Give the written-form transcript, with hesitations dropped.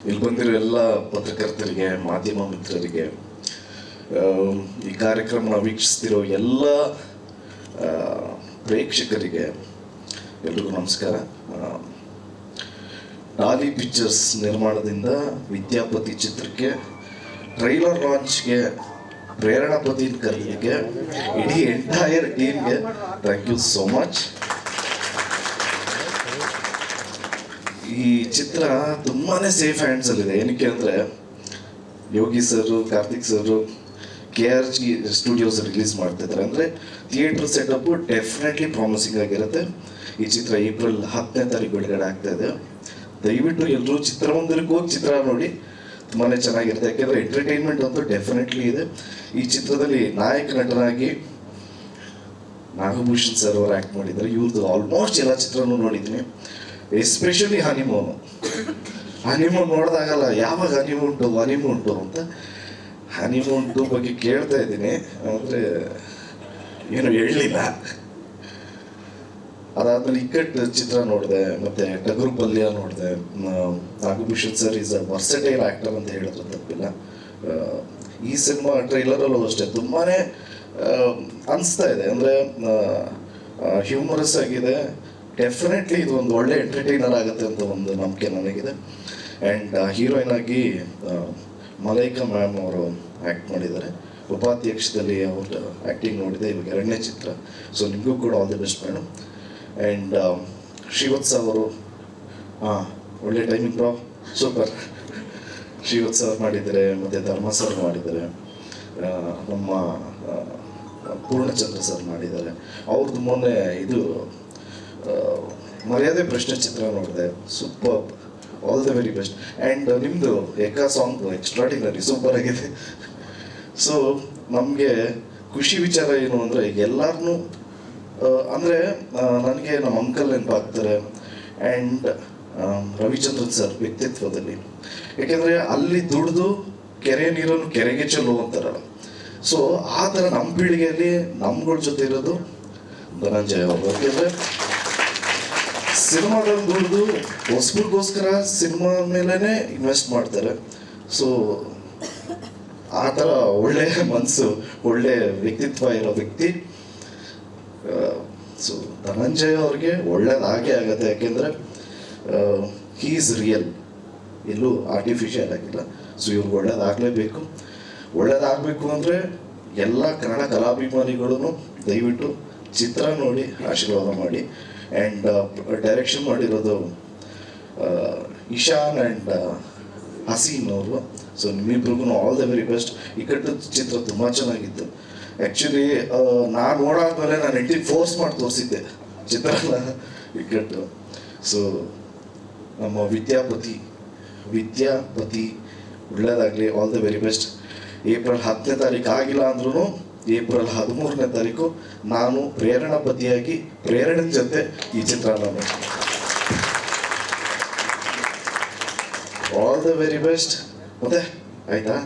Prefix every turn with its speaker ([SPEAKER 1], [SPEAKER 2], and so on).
[SPEAKER 1] ಇಲ್ಲಿ ಬಂದಿರೋ ಎಲ್ಲ ಪತ್ರಕರ್ತರಿಗೆ, ಮಾಧ್ಯಮ ಮಿತ್ರರಿಗೆ, ಈ ಕಾರ್ಯಕ್ರಮನ ವೀಕ್ಷಿಸ್ತಿರೋ ಎಲ್ಲ ಪ್ರೇಕ್ಷಕರಿಗೆ ಎಲ್ರಿಗೂ ನಮಸ್ಕಾರ. ಡಾಲಿ ಪಿಕ್ಚರ್ಸ್ ನಿರ್ಮಾಣದಿಂದ ವಿದ್ಯಾಪತಿ ಚಿತ್ರಕ್ಕೆ ಟ್ರೈಲರ್ ಲಾಂಚ್ಗೆ ಪ್ರೇರಣಾಪತಿ ಕರೀಲಿಕ್ಕೆ ಇಡೀ ಎಂಟೈರ್ ಟೀಮ್ಗೆ ಥ್ಯಾಂಕ್ ಯು ಸೋ ಮಚ್. ಈ ಚಿತ್ರ ತುಂಬಾ ಸೇಫ್ ಹ್ಯಾಂಡ್ಸಲ್ಲಿದೆ. ಏನಕ್ಕೆ ಅಂದರೆ Yogi sir, Karthik sir KRG studios release ಮಾಡ್ತಿದ್ದಾರೆ. ಅಂದರೆ ಥಿಯೇಟ್ರ್ ಸೆಟಪ್ಪು ಡೆಫಿನೆಟ್ಲಿ ಪ್ರಾಮಿಸಿಂಗ್ ಆಗಿರುತ್ತೆ. ಈ ಚಿತ್ರ ಏಪ್ರಿಲ್ 10ನೇ ಬಿಡುಗಡೆ ಆಗ್ತಾ ಇದೆ. ದಯವಿಟ್ಟು ಎಲ್ಲರೂ ಚಿತ್ರಮಂದಿರಕ್ಕೆ ಹೋಗಿ ಚಿತ್ರ ನೋಡಿ, ತುಂಬಾ ಚೆನ್ನಾಗಿರುತ್ತೆ. ಯಾಕೆಂದರೆ ಎಂಟರ್ಟೈನ್ಮೆಂಟ್ ಅಂತೂ ಡೆಫಿನೆಟ್ಲಿ ಇದೆ. ಈ ಚಿತ್ರದಲ್ಲಿ ನಾಯಕ ನಟನಾಗಿ ನಾಗಭೂಷಣ್ ಸರ್ ಅವರು ಆ್ಯಕ್ಟ್ ಮಾಡಿದ್ದಾರೆ. ಇವ್ರದ್ದು ಆಲ್ಮೋಸ್ಟ್ ಎಲ್ಲ ಚಿತ್ರನೂ ನೋಡಿದ್ದೀನಿ. ಎಸ್ಪೆಷಲಿ ಹನಿಮೂನ್ ನೋಡಿದಾಗಲ್ಲ, ಯಾವಾಗ ಹನಿಮೂನ್ ಟು ಅಂತ ಹನಿಮೂನ್ ಟು ಬಗ್ಗೆ ಕೇಳ್ತಾ ಇದ್ದೀನಿ, ಅಂದರೆ ಏನು ಹೇಳಲಿಲ್ಲ. ಅದಾದ್ಮೇಲೆ ಇಕ್ಕಟ್ಟು ಚಿತ್ರ ನೋಡಿದೆ, ಮತ್ತೆ ಟಗರು ಪಲ್ಯ ನೋಡಿದೆ. Nagabhushan sir is a versatile actor ಅಂತ ಹೇಳಿದ್ರೆ ತಪ್ಪಿಲ್ಲ. ಈ ಸಿನಿಮಾ ಟ್ರೈಲರಲ್ಲೂ ಅಷ್ಟೇ ತುಂಬಾ ಅನಿಸ್ತಾ ಇದೆ, ಅಂದರೆ ಹ್ಯೂಮರಸ್ ಆಗಿದೆ. ಡೆಫಿನೆಟ್ಲಿ ಇದು ಒಂದು ಒಳ್ಳೆ ಎಂಟರ್ಟೈನರ್ ಆಗುತ್ತೆ ಅಂತ ಒಂದು ನಂಬಿಕೆ ನನಗಿದೆ. ಆ್ಯಂಡ್ ಹೀರೋಯಿನ್ ಆಗಿ ಮಲೈಕಾ ಮ್ಯಾಮ್ ಅವರು ಆ್ಯಕ್ಟ್ ಮಾಡಿದ್ದಾರೆ. ಉಪಾಧ್ಯಕ್ಷದಲ್ಲಿ ಅವ್ರ ಆ್ಯಕ್ಟಿಂಗ್ ನೋಡಿದೆ, ಇವಾಗ 2ನೇ ಚಿತ್ರ. ಸೊ ನಿಮಗೂ ಕೂಡ all the best madam. And Srivatsa ಅವರು ಒಳ್ಳೆ ಟೈಮಿಂಗ್ ಬ್ರೋ, ಸೂಪರ್. ಶ್ರೀವತ್ಸ ಅವ್ರು ಮಾಡಿದ್ದಾರೆ, ಮತ್ತು ಧರ್ಮ ಸರ್ ಮಾಡಿದ್ದಾರೆ, ನಮ್ಮ ಪೂರ್ಣಚಂದ್ರ ಸರ್ ಮಾಡಿದ್ದಾರೆ. ಅವ್ರದ್ದು ಮೊನ್ನೆ ಇದು ಮರ್ಯಾದೆ ಪ್ರಶ್ನೆ ಚಿತ್ರ ನೋಡಿದೆ, super, all the very best. And ನಿಮ್ಮದು ಏಕಾ ಸಾಂಗ್ ಎಕ್ಸ್ಟ್ರಾಡಿನರಿ, ಸೂಪರ್ ಆಗಿದೆ. ಸೊ ನಮಗೆ ಖುಷಿ ವಿಚಾರ ಏನು ಅಂದರೆ ಎಲ್ಲರನ್ನೂ, ಅಂದರೆ ನನಗೆ ನಮ್ಮ ಅಂಕಲ್ ನೆನಪಾಗ್ತಾರೆ. ಆ್ಯಂಡ್ ರವಿಚಂದ್ರನ್ ಸರ್ ವ್ಯಕ್ತಿತ್ವದಲ್ಲಿ, ಯಾಕೆಂದರೆ ಅಲ್ಲಿ ದುಡಿದು ಕೆರೆ ನೀರನ್ನು ಕೆರೆಗೆ ಚೆಲ್ಲೋ ಅಂತಾರಲ್ಲ, ಸೊ ಆ ಥರ ನಮ್ಮ ಪೀಳಿಗೆಯಲ್ಲಿ ನಮ್ಗಳ ಜೊತೆ ಇರೋದು ಧನಂಜಯ ಅವರು. ಯಾಕೆಂದರೆ ಸಿನಿಮಾದಲ್ಲಿ ದುಡಿದು ಹೊಸಬ್ರಿಗೋಸ್ಕರ ಸಿನಿಮಾ ಮೇಲೇ ಇನ್ವೆಸ್ಟ್ ಮಾಡ್ತಾರೆ. ಸೊ ಆ ಥರ ಒಳ್ಳೆ ಮನಸ್ಸು, ಒಳ್ಳೆ ವ್ಯಕ್ತಿತ್ವ ಇರೋ ವ್ಯಕ್ತಿ. ಸೊ ಧನಂಜಯ ಅವ್ರಿಗೆ ಒಳ್ಳೇದಾಗೇ ಆಗುತ್ತೆ. ಯಾಕೆಂದರೆ ಹೀ ಈಸ್ ರಿಯಲ್, ಎಲ್ಲೂ ಆರ್ಟಿಫಿಷಿಯಲ್ ಆಗಿಲ್ಲ. ಸೊ ಇವ್ರಿಗೆ ಒಳ್ಳೇದಾಗಲೇಬೇಕು. ಒಳ್ಳೇದಾಗಬೇಕು ಅಂದರೆ ಎಲ್ಲ ಕನ್ನಡ ಕಲಾಭಿಮಾನಿಗಳೂ ದಯವಿಟ್ಟು ಚಿತ್ರ ನೋಡಿ ಆಶೀರ್ವಾದ ಮಾಡಿ. ಆ್ಯಂಡ್ ಡೈರೆಕ್ಷನ್ ಮಾಡಿರೋದು ಇಶಾನ್ ಆ್ಯಂಡ್ ಹಸೀನ್ ಅವರು. ಸೊ ನಿಮ್ಮಿಬ್ರಿಗೂ all the very best. Ikkat ಚಿತ್ರ ತುಂಬ ಚೆನ್ನಾಗಿತ್ತು. ಆ್ಯಕ್ಚುಲಿ ನಾನು ನೋಡಾದ್ಮೇಲೆ ನಾನು ಹೆಂಡತಿಗೆ ಫೋರ್ಸ್ ಮಾಡಿ ತೋರಿಸಿದ್ದೆ ಚಿತ್ರನ ಇಕ್ಕಟ್ಟು. ಸೊ ನಮ್ಮ ವಿದ್ಯಾಪತಿ ಒಳ್ಳೆಯದಾಗಲಿ, all the very best. April 10ನೇ ಆಗಿಲ್ಲ ಅಂದ್ರೂ ಏಪ್ರಿಲ್ 13ನೇ ನಾನು ಪ್ರೇರಣಾಪತಿಯಾಗಿ ಪ್ರೇರಣೆ ಜೊತೆ ಈ ಚಿತ್ರ ನಾನು ಆಲ್ ದ ವೆರಿ ಬೆಸ್ಟ್. ಮತ್ತೆ ಆಯ್ತಾ?